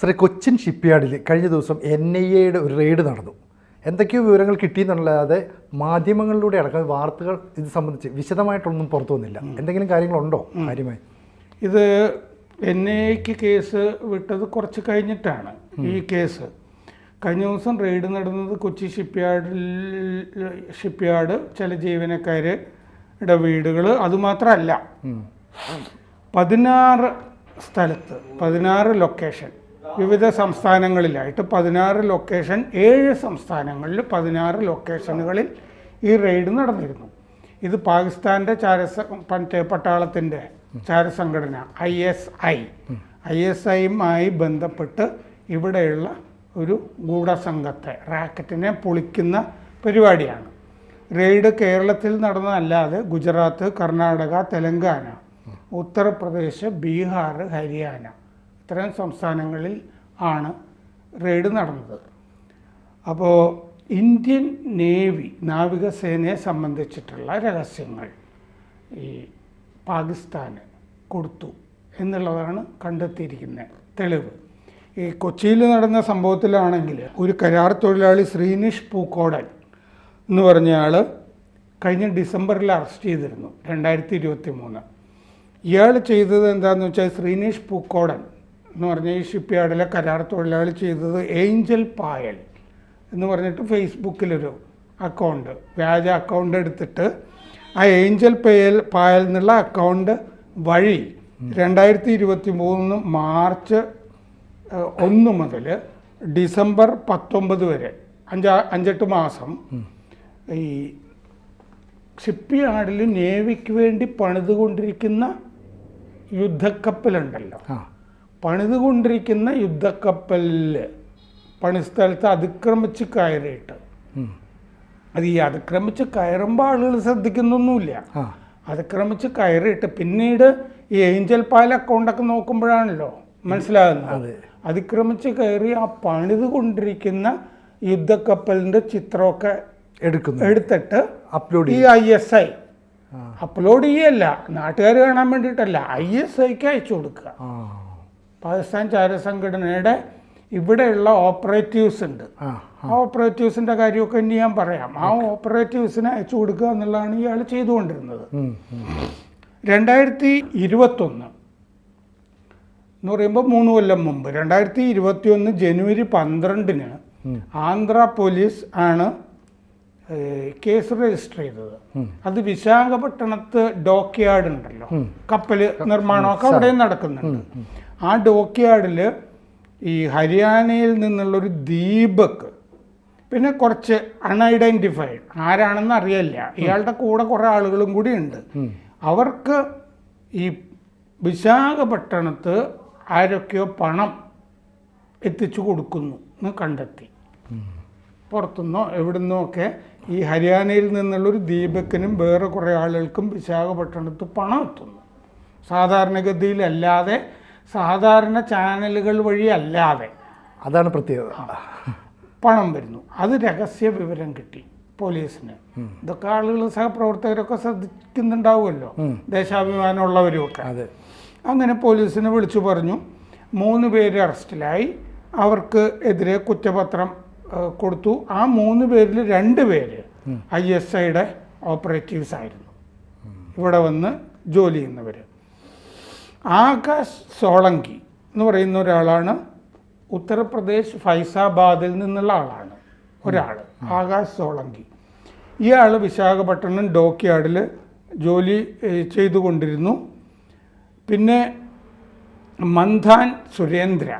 ശ്രീ കൊച്ചിൻ ഷിപ്പ്യാർഡിൽ കഴിഞ്ഞ ദിവസം NIA ഒരു റെയ്ഡ് നടന്നു. എന്തൊക്കെയോ വിവരങ്ങൾ കിട്ടിയെന്നല്ലാതെ മാധ്യമങ്ങളിലൂടെ അടക്കം വാർത്തകൾ ഇത് സംബന്ധിച്ച് വിശദമായിട്ടൊന്നും പുറത്തു വന്നില്ല. എന്തെങ്കിലും കാര്യങ്ങളുണ്ടോ കാര്യമായി? ഇത് NIAക്ക് കേസ് വിട്ടത് കുറച്ച് കഴിഞ്ഞിട്ടാണ്. ഈ കേസ് കഴിഞ്ഞ ദിവസം റെയ്ഡ് നടന്നത് കൊച്ചി ഷിപ്പ്യാർഡ് ചില ജീവനക്കാരുടെ വീടുകൾ. അതുമാത്രമല്ല, 16 സ്ഥലത്ത് 16 ലൊക്കേഷൻ, വിവിധ സംസ്ഥാനങ്ങളിലായിട്ട് 16 ലൊക്കേഷൻ, 7 സംസ്ഥാനങ്ങളിൽ 16 ലൊക്കേഷനുകളിൽ ഈ റെയ്ഡ് നടന്നിരുന്നു. ഇത് പാകിസ്ഥാൻ്റെ പട്ടാളത്തിൻ്റെ ചാരസംഘടന ISIയുമായി ബന്ധപ്പെട്ട് ഇവിടെയുള്ള ഒരു ഗൂഢസംഘത്തെ, റാക്കറ്റിനെ പൊളിക്കുന്ന പരിപാടിയാണ്. റെയ്ഡ് കേരളത്തിൽ നടന്നതല്ലാതെ ഗുജറാത്ത്, കർണാടക, തെലങ്കാന, ഉത്തർപ്രദേശ്, ബീഹാർ, ഹരിയാന ഇത്തരം സംസ്ഥാനങ്ങളിൽ ആണ് റെയ്ഡ് നടന്നത്. അപ്പോൾ ഇന്ത്യൻ നേവി, നാവികസേനയെ സംബന്ധിച്ചിട്ടുള്ള രഹസ്യങ്ങൾ ഈ പാകിസ്ഥാന് കൊടുത്തു എന്നുള്ളതാണ് കണ്ടെത്തിയിരിക്കുന്ന തെളിവ്. ഈ കൊച്ചിയിൽ നടന്ന സംഭവത്തിലാണെങ്കിൽ ഒരു കരാർ തൊഴിലാളി ശ്രീനിഷ് പൂക്കോടൻ എന്ന് പറഞ്ഞയാൾ കഴിഞ്ഞ ഡിസംബറിൽ അറസ്റ്റ് ചെയ്തിരുന്നു, 2023. ഇയാൾ ചെയ്തത് എന്താണെന്ന് വെച്ചാൽ, ശ്രീനിഷ് പൂക്കോടൻ എന്ന് പറഞ്ഞ ഈ ഷിപ്പ്യാർഡിലെ കരാർ തൊഴിലാളി ചെയ്തത് ഏഞ്ചൽ പായൽ എന്ന് പറഞ്ഞിട്ട് ഫേസ്ബുക്കിലൊരു അക്കൗണ്ട്, വ്യാജ അക്കൗണ്ട് എടുത്തിട്ട് ആ ഏഞ്ചൽ പായൽ എന്നുള്ള അക്കൗണ്ട് വഴി 2023 മാർച്ച് 1 മുതൽ ഡിസംബർ 19 വരെ 5-8 മാസം ഈ ഷിപ്പ്യാർഡിൽ നേവിക്ക് വേണ്ടി പണിതുകൊണ്ടിരിക്കുന്ന യുദ്ധക്കപ്പലുണ്ടല്ലോ, പണിതുകൊണ്ടിരിക്കുന്ന യുദ്ധക്കപ്പലിൽ പണിസ്ഥലത്ത് അതിക്രമിച്ച് കയറിയിട്ട്, അത് ഈ അതിക്രമിച്ച് കയറുമ്പോൾ ആളുകൾ ശ്രദ്ധിക്കുന്നൊന്നുമില്ല, അതിക്രമിച്ച് കയറിയിട്ട് പിന്നീട് ഈ ഏഞ്ചൽ പായൽ അക്കൗണ്ടൊക്കെ നോക്കുമ്പോഴാണല്ലോ മനസ്സിലാകുന്നത്. അതിക്രമിച്ച് കയറി ആ പണിതുകൊണ്ടിരിക്കുന്ന യുദ്ധക്കപ്പലിൻ്റെ ചിത്രമൊക്കെ എടുത്തിട്ട് ഈ ISI അപ്ലോഡ് ചെയ്യല്ല, നാട്ടുകാർ കാണാൻ വേണ്ടിയിട്ടല്ല, ISIക്ക് അയച്ചു കൊടുക്കുക. പാകിസ്ഥാൻ ചാരസംഘടനയുടെ ഇവിടെയുള്ള ഓപ്പറേറ്റീവ്സ് ഉണ്ട്, ആ ഓപ്പറേറ്റീവ്സിൻ്റെ കാര്യമൊക്കെ ഇനി ഞാൻ പറയാം. ആ ഓപ്പറേറ്റീവ്സിനെ അയച്ചു കൊടുക്കുക എന്നുള്ളതാണ് ഇയാൾ ചെയ്തുകൊണ്ടിരുന്നത്. 2021 എന്ന് പറയുമ്പോൾ 3 കൊല്ലം മുമ്പ്, 2021 ജനുവരി 12-ന് ആന്ധ്ര പോലീസ് ആണ് കേസ് രജിസ്റ്റർ ചെയ്തത്. അത് വിശാഖപട്ടണത്ത് ഡോക്യാർഡ് ഉണ്ടല്ലോ, കപ്പൽ നിർമ്മാണമൊക്കെ അവിടെ നടക്കുന്നുണ്ട്. ആ ഡോക്യാർഡിൽ ഈ ഹരിയാനയിൽ നിന്നുള്ളൊരു ദീപക്, പിന്നെ കുറച്ച് അൺഐഡൻറ്റിഫൈഡ്, ആരാണെന്ന് അറിയില്ല, ഇയാളുടെ കൂടെ കുറേ ആളുകളും കൂടി ഉണ്ട്. അവർക്ക് ഈ വിശാഖപട്ടണത്ത് ആരൊക്കെയോ പണം എത്തിച്ചു കൊടുക്കുന്നു എന്ന് കണ്ടെത്തി. പുറത്തുനിന്നോ എവിടുന്നോ ഒക്കെ ഈ ഹരിയാനയിൽ നിന്നുള്ളൊരു ദീപക്കിനും വേറെ കുറേ ആളുകൾക്കും വിശാഖപട്ടണത്ത് പണം എത്തുന്നു. സാധാരണഗതിയിലല്ലാതെ, സാധാരണ ചാനലുകൾ വഴി അല്ലാതെ, അതാണ് പ്രത്യേകത, പണം വരുന്നു. അത് രഹസ്യ വിവരം കിട്ടി പോലീസിന്. ഇതൊക്കെ ആളുകൾ, സഹപ്രവർത്തകരൊക്കെ ശ്രദ്ധിക്കുന്നുണ്ടാവുമല്ലോ, ദേശാഭിമാനമുള്ളവരുമൊക്കെ. അങ്ങനെ പോലീസിനെ വിളിച്ചു പറഞ്ഞു. 3 പേര് അറസ്റ്റിലായി, അവർക്ക് എതിരെ കുറ്റപത്രം കൊടുത്തു. ആ 3 പേരിൽ 2 പേര് ISIയുടെ ഓപ്പറേറ്റീവ്സ് ആയിരുന്നു, ഇവിടെ വന്ന് ജോലി ചെയ്യുന്നവർ. ആകാശ് സോളങ്കി എന്ന് പറയുന്ന ഒരാളാണ്, ഉത്തർപ്രദേശ് ഫൈസാബാദിൽ നിന്നുള്ള ആളാണ് ഒരാൾ, ആകാശ് സോളങ്കി. ഇയാൾ വിശാഖപട്ടണം ഡോക്യാർഡിൽ ജോലി ചെയ്തുകൊണ്ടിരുന്നു. പിന്നെ മന്ദാൻ സുരേന്ദ്ര,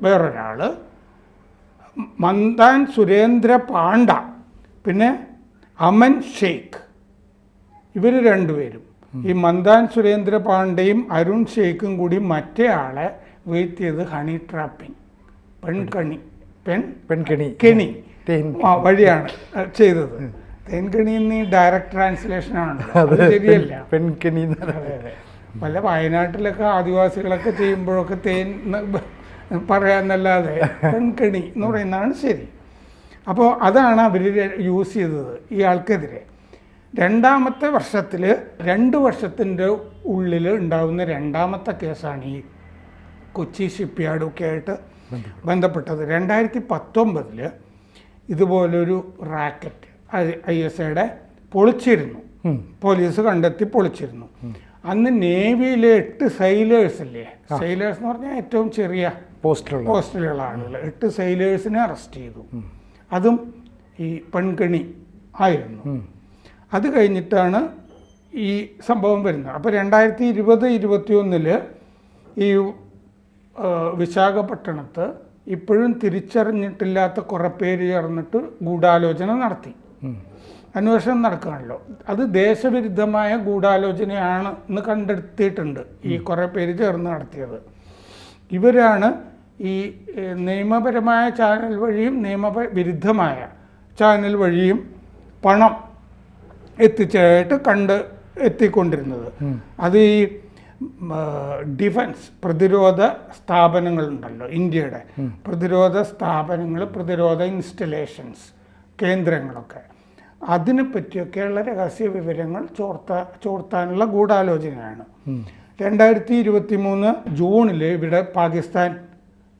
വേറൊരാൾ മന്ദാൻ സുരേന്ദ്ര പാണ്ഡ, പിന്നെ അമൻ ഷെയ്ഖ്, ഇവർ 2 പേരും. ഈ മന്ദാൻ സുരേന്ദ്ര പാണ്ഡയും അരുൺ ഷെയ്ഖും കൂടി മറ്റേ ആളെ വീഴ്ത്തിയത് ഹണി ട്രാപ്പിംഗ്, പെൺകെണി വഴിയാണ് ചെയ്തത്. തേൻകണി എന്ന് ഡയറക്റ്റ് ട്രാൻസ്ലേഷൻ ആണ്, ശരിയല്ല, പെൺകെണി. പല വയനാട്ടിലൊക്കെ ആദിവാസികളൊക്കെ ചെയ്യുമ്പോഴൊക്കെ തേൻ പറയാന്നല്ലാതെ പെൺകെണി എന്ന് പറയുന്നതാണ് ശരി. അപ്പോൾ അതാണ് അവർ യൂസ് ചെയ്തത് ഇയാൾക്കെതിരെ. 2ാമത്തെ വർഷത്തിൽ 2 വർഷത്തിൻ്റെ ഉള്ളിൽ ഉണ്ടാകുന്ന 2ാമത്തെ കേസാണ് ഈ കൊച്ചി ഷിപ്പ്യാർഡും ഒക്കെ ആയിട്ട് ബന്ധപ്പെട്ടത്. 2019 ഇതുപോലൊരു റാക്കറ്റ് ISIയുടെ പൊളിച്ചിരുന്നു, പോലീസ് കണ്ടെത്തി പൊളിച്ചിരുന്നു. അന്ന് നേവിയിലെ 8 സൈലേഴ്സ് ഇല്ലേ, സൈലേഴ്സ് എന്ന് പറഞ്ഞാൽ ഏറ്റവും ചെറിയ പോസ്റ്റിലുള്ള ആളുകൾ, 8 സൈലേഴ്സിനെ അറസ്റ്റ് ചെയ്തു. അതും ഈ പെൺകണി ആയിരുന്നു. അത് കഴിഞ്ഞിട്ടാണ് ഈ സംഭവം വരുന്നത്. അപ്പോൾ 2020-21 ഈ വിശാഖപട്ടണത്ത് ഇപ്പോഴും തിരിച്ചറിഞ്ഞിട്ടില്ലാത്ത കുറേ പേര് ചേർന്നിട്ട് ഗൂഢാലോചന നടത്തി. അന്വേഷണം നടക്കുകയാണല്ലോ. അത് ദേശവിരുദ്ധമായ ഗൂഢാലോചനയാണ് എന്ന് കണ്ടെത്തിയിട്ടുണ്ട് ഈ കുറേ പേര് ചേർന്ന് നടത്തിയത്. ഇവരാണ് ഈ നിയമപരമായ ചാനൽ വഴിയും നിയമവിരുദ്ധമായ ചാനൽ വഴിയും പണം എത്തിച്ചായിട്ട് എത്തിക്കൊണ്ടിരുന്നത്. അത് ഈ ഡിഫൻസ് പ്രതിരോധ സ്ഥാപനങ്ങളുണ്ടല്ലോ, ഇന്ത്യയുടെ പ്രതിരോധ സ്ഥാപനങ്ങൾ, പ്രതിരോധ ഇൻസ്റ്റലേഷൻസ് കേന്ദ്രങ്ങളൊക്കെ, അതിനെ പറ്റിയൊക്കെയുള്ള രഹസ്യ വിവരങ്ങൾ ചോർത്താനുള്ള ഗൂഢാലോചനയാണ്. 2023 ജൂണിൽ ഇവിടെ പാകിസ്ഥാൻ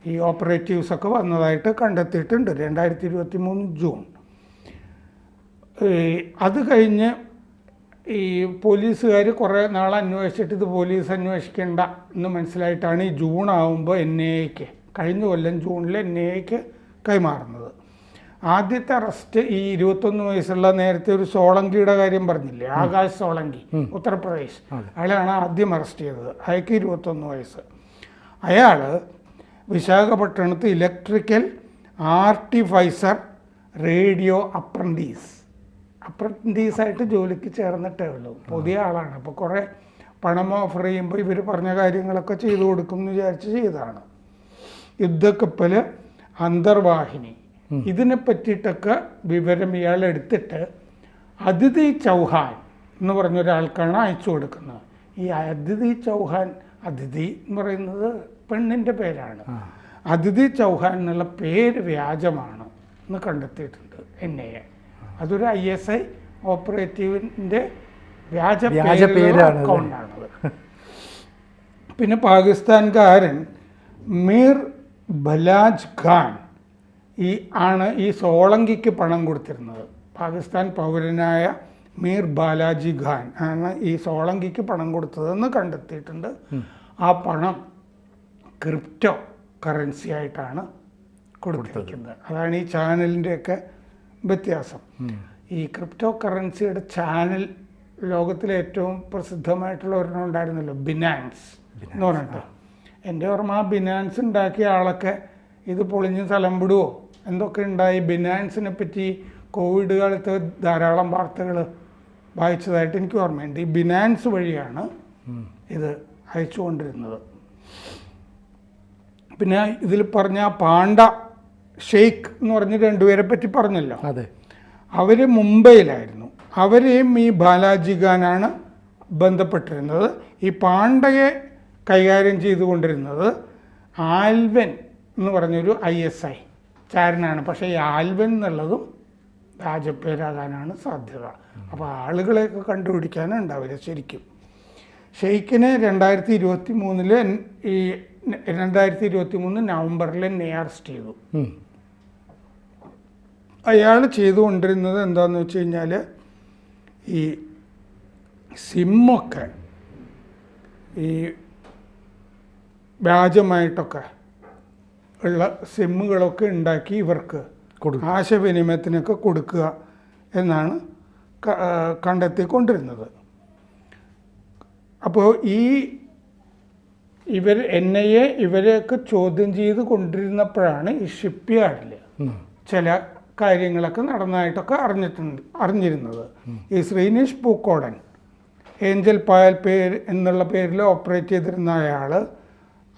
ഈ ഓപ്പറേറ്റീവ്സൊക്കെ വന്നതായിട്ട് കണ്ടെത്തിയിട്ടുണ്ട്. 2023 ജൂൺ. അത് കഴിഞ്ഞ് ഈ പോലീസുകാർ കുറേ നാൾ അന്വേഷിച്ചിട്ട് ഇത് പോലീസ് അന്വേഷിക്കേണ്ട എന്ന് മനസ്സിലായിട്ടാണ് ഈ ജൂൺ ആകുമ്പോൾ NIAക്ക്, കഴിഞ്ഞ കൊല്ലം ജൂണിൽ NIAക്ക് കൈമാറുന്നത്. ആദ്യത്തെ അറസ്റ്റ് ഈ 21 വയസ്സുള്ള, നേരത്തെ ഒരു സോളങ്കിയുടെ കാര്യം പറഞ്ഞില്ലേ, ആകാശ് സോളങ്കി, ഉത്തർപ്രദേശ്, അയാളാണ് ആദ്യം അറസ്റ്റ് ചെയ്തത്. അയാൾക്ക് 21 വയസ്സ്. അയാൾ വിശാഖപട്ടണത്ത് ഇലക്ട്രിക്കൽ ആർട്ടിഫൈസർ റേഡിയോ അപ്രൻറ്റീസായിട്ട് ജോലിക്ക് ചേർന്നിട്ടേ ഉള്ളൂ. പുതിയ ആളാണ്. അപ്പോൾ കുറേ പണം ഓഫർ ചെയ്യുമ്പോൾ ഇവർ പറഞ്ഞ കാര്യങ്ങളൊക്കെ ചെയ്തു കൊടുക്കും എന്ന് വിചാരിച്ച് ചെയ്തതാണ്. യുദ്ധക്കപ്പൽ, അന്തർവാഹിനി, ഇതിനെ പറ്റിയിട്ടൊക്കെ വിവരം ഇയാൾ എടുത്തിട്ട് അതിഥി ചൗഹാൻ എന്ന് പറഞ്ഞൊരാൾക്കാണ് അയച്ചു കൊടുക്കുന്നത്. ഈ അതിഥി ചൗഹാൻ, അതിഥി എന്ന് പറയുന്നത് പെണ്ണിൻ്റെ പേരാണ്. അതിഥി ചൗഹാൻ എന്നുള്ള പേര് വ്യാജമാണ് എന്ന് കണ്ടെത്തിയിട്ടുണ്ട് NIA. അതൊരു ISI ഓപ്പറേറ്റീവിൻ്റെ വ്യാജ അക്കൗണ്ടാണത്. പിന്നെ പാകിസ്ഥാൻകാരൻ മീർ ബലാജ് ഖാൻ ഈ സോളങ്കിക്ക് പണം കൊടുത്തിരുന്നത്. പാകിസ്ഥാൻ പൗരനായ മീർ ബാലാജി ഖാൻ ആണ് ഈ സോളങ്കിക്ക് പണം കൊടുത്തതെന്ന് കണ്ടെത്തിയിട്ടുണ്ട്. ആ പണം ക്രിപ്റ്റോ കറൻസി ആയിട്ടാണ് കൊടുത്തിരിക്കുന്നത്. അതാണ് ഈ ചാനലിൻ്റെയൊക്കെ വ്യത്യാസം. ഈ ക്രിപ്റ്റോ കറൻസിയുടെ ചാനൽ ലോകത്തിലെ ഏറ്റവും പ്രസിദ്ധമായിട്ടുള്ള ഒരെണ്ണം ഉണ്ടായിരുന്നല്ലോ, ബിനാൻസ് എന്ന് പറഞ്ഞിട്ട്. എൻ്റെ ഓർമ്മ ആ ബിനാൻസ് ഉണ്ടാക്കിയ ആളൊക്കെ ഇത് പൊളിഞ്ഞ് സ്ഥലം വിടുവോ എന്തൊക്കെ ഉണ്ടായി. ബിനാൻസിനെ പറ്റി കോവിഡ് കാലത്ത് ധാരാളം വാർത്തകൾ വായിച്ചതായിട്ട് എനിക്ക് ഓർമ്മയുണ്ട്. ഈ ബിനാൻസ് വഴിയാണ് ഇത് അയച്ചുകൊണ്ടിരുന്നത്. പിന്നെ ഇതിൽ പറഞ്ഞ പാണ്ഡ ഷെയ്ഖ് എന്ന് പറഞ്ഞ് 2 പേരെ പറ്റി പറഞ്ഞല്ലോ. അതെ, അവർ മുംബൈയിലായിരുന്നു. അവരെയും ഈ ബാലാജി ഖാനാണ് ബന്ധപ്പെട്ടിരുന്നത്. ഈ പാണ്ഡയെ കൈകാര്യം ചെയ്തുകൊണ്ടിരുന്നത് ആൽവൻ എന്ന് പറഞ്ഞൊരു ISI ചാരനാണ്. പക്ഷേ ഈ ആൽവൻ എന്നുള്ളതും വ്യാജപ്പേരാകാനാണ് സാധ്യത. അപ്പോൾ ആളുകളെയൊക്കെ കണ്ടുപിടിക്കാനുണ്ട് അവർ ശരിക്കും. ഷെയ്ഖിനെ 2023 നവംബറിൽ അറസ്റ്റ് ചെയ്തു. അയാൾ ചെയ്തുകൊണ്ടിരുന്നത് എന്താണെന്ന് വെച്ച് കഴിഞ്ഞാൽ ഈ സിമ്മൊക്കെ ഈ വ്യാജമായിട്ടൊക്കെ ഉള്ള സിമ്മുകളൊക്കെ ഉണ്ടാക്കി ഇവർക്ക് ആശയവിനിമയത്തിനൊക്കെ കൊടുക്കുക എന്നാണ് കണ്ടെത്തിക്കൊണ്ടിരുന്നത്. അപ്പോൾ NIA ഇവരെയൊക്കെ ചോദ്യം ചെയ്ത് കൊണ്ടിരുന്നപ്പോഴാണ് ഈ ഷിപ്പ്യാർഡിൽ ചില കാര്യങ്ങളൊക്കെ നടന്നതായിട്ടൊക്കെ അറിഞ്ഞിരുന്നത്. ഈ ശ്രീനീഷ് പൂക്കോടൻ, ഏഞ്ചൽ പായൽ എന്നുള്ള പേരിൽ ഓപ്പറേറ്റ് ചെയ്തിരുന്ന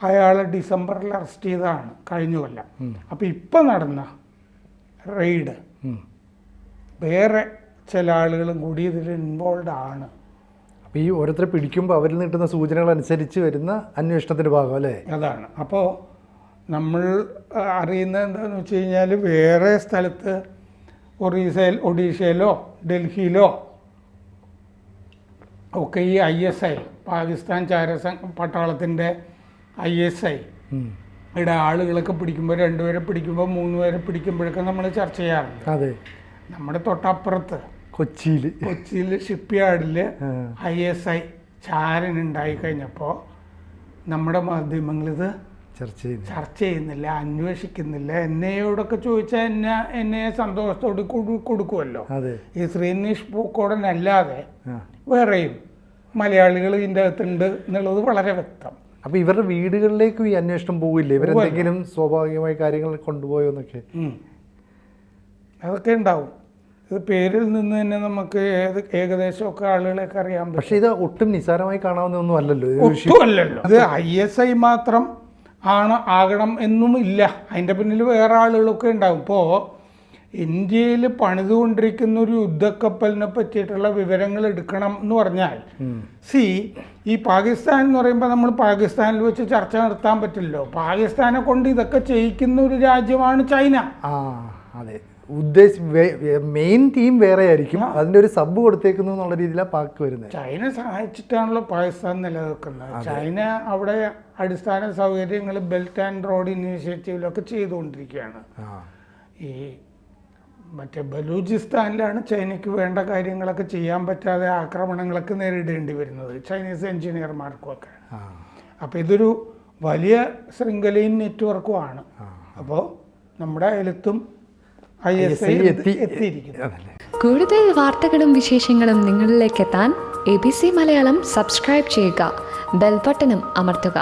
അയാളെ ഡിസംബറിൽ അറസ്റ്റ് ചെയ്തതാണ് കഴിഞ്ഞ കൊല്ലം. അപ്പോൾ ഇപ്പം നടന്ന റെയ്ഡ് വേറെ ചില ആളുകളും കൂടി ഇതിൽ ഇൻവോൾവ് ആണ്. അപ്പോൾ ഈ ഓരോരുത്തരെ പിടിക്കുമ്പോൾ അവരിൽ നിന്ന് കിട്ടുന്ന സൂചനകൾ അനുസരിച്ച് വരുന്ന അന്വേഷണത്തിൻ്റെ ഭാഗം അല്ലേ? അതാണ്. അപ്പോൾ നമ്മൾ അറിയുന്നത് എന്താണെന്ന് വെച്ച് കഴിഞ്ഞാൽ വേറെ സ്ഥലത്ത് ഒഡീഷയിലോ ഡൽഹിയിലോ ഒക്കെ ഈ ISI, പാകിസ്ഥാൻ പട്ടാളത്തിൻ്റെ ISI ഇവിടെ ആളുകളൊക്കെ പിടിക്കുമ്പോൾ 2 പേരെ പിടിക്കുമ്പോൾ 3 പേരെ പിടിക്കുമ്പോഴൊക്കെ നമ്മൾ ചർച്ച ചെയ്യാറുണ്ട്. അതെ, നമ്മുടെ തൊട്ടപ്പുറത്ത് കൊച്ചിയിൽ ഷിപ്പ് യാർഡിൽ ISI ചാരനുണ്ടായി കഴിഞ്ഞപ്പോൾ നമ്മുടെ മാധ്യമങ്ങളിത് ചർച്ച ചെയ്യുന്നില്ല, അന്വേഷിക്കുന്നില്ല. എന്നയോടൊക്കെ ചോദിച്ചാൽ എന്നെ സന്തോഷത്തോട് കൊടുക്കുമല്ലോ. ഈ ശ്രീനിഷ് പൂക്കോടനല്ലാതെ വേറെയും മലയാളികൾ ഇതിൻ്റെ അകത്തുണ്ട് എന്നുള്ളത് വളരെ വ്യക്തം. അപ്പോൾ ഇവരുടെ വീടുകളിലേക്കും ഈ അന്വേഷണം പോകില്ലേ? ഇവരെന്തെങ്കിലും സ്വാഭാവികമായ കാര്യങ്ങൾ കൊണ്ടുപോയോ എന്നൊക്കെ? അതൊക്കെ ഉണ്ടാവും. ഇത് പേരിൽ നിന്ന് തന്നെ നമുക്ക് ഏകദേശമൊക്കെ ആളുകളെയൊക്കെ അറിയാൻ പറ്റും. പക്ഷേ ഇത് ഒട്ടും നിസ്സാരമായി കാണാവുന്ന ഒന്നും അല്ലല്ലോ. ഒട്ടുമല്ലല്ലോ. ഇത് ISI മാത്രം ആകണം എന്നും ഇല്ല. അതിൻ്റെ പിന്നിൽ വേറെ ആളുകളൊക്കെ ഉണ്ടാവും. ഇപ്പോൾ ഇന്ത്യയിൽ പണിതുകൊണ്ടിരിക്കുന്ന ഒരു യുദ്ധക്കപ്പലിനെ പറ്റിയിട്ടുള്ള വിവരങ്ങൾ എടുക്കണം എന്ന് പറഞ്ഞാൽ ഈ പാകിസ്ഥാൻ എന്ന് പറയുമ്പോൾ നമ്മൾ പാകിസ്ഥാനിൽ വെച്ച് ചർച്ച നടത്താൻ പറ്റില്ലല്ലോ. പാകിസ്ഥാനെ കൊണ്ട് ഇതൊക്കെ ചെയ്യിക്കുന്ന ഒരു രാജ്യമാണ് ചൈന. അതെ, മെയിൻ ടീം വേറെ ആയിരിക്കും, അതിൻ്റെ ഒരു സബ് കൊടുത്തേക്കുന്നു എന്നുള്ള രീതിയിലാണ് പാക് വരുന്നത്. ചൈന സഹായിച്ചിട്ടാണല്ലോ പാകിസ്ഥാൻ നിലനിൽക്കുന്നത്. ചൈന അവിടെ അടിസ്ഥാന സൗകര്യങ്ങൾ ബെൽറ്റ് ആൻഡ് റോഡ് ഇനീഷ്യേറ്റീവിലൊക്കെ ചെയ്തുകൊണ്ടിരിക്കുകയാണ്. ഈ മറ്റേ ബലൂചിസ്ഥാനിലാണ് ചൈനയ്ക്ക് വേണ്ട കാര്യങ്ങളൊക്കെ ചെയ്യാൻ പറ്റാതെ ആക്രമണങ്ങളൊക്കെ നേരിടേണ്ടി വരുന്നത് ചൈനീസ് എൻജിനീയർമാർക്കുമൊക്കെ. അപ്പോൾ ഇതൊരു വലിയ ശൃംഖലയും നെറ്റ്വർക്കുമാണ്. അപ്പോൾ നമ്മുടെ അയലത്തും ISI എത്തിയിരിക്കുന്നു. കൂടുതൽ വാർത്തകളും വിശേഷങ്ങളും നിങ്ങളിലേക്ക് എത്താൻ ABC മലയാളം സബ്സ്ക്രൈബ് ചെയ്യുക, ബെൽ ബട്ടണും അമർത്തുക.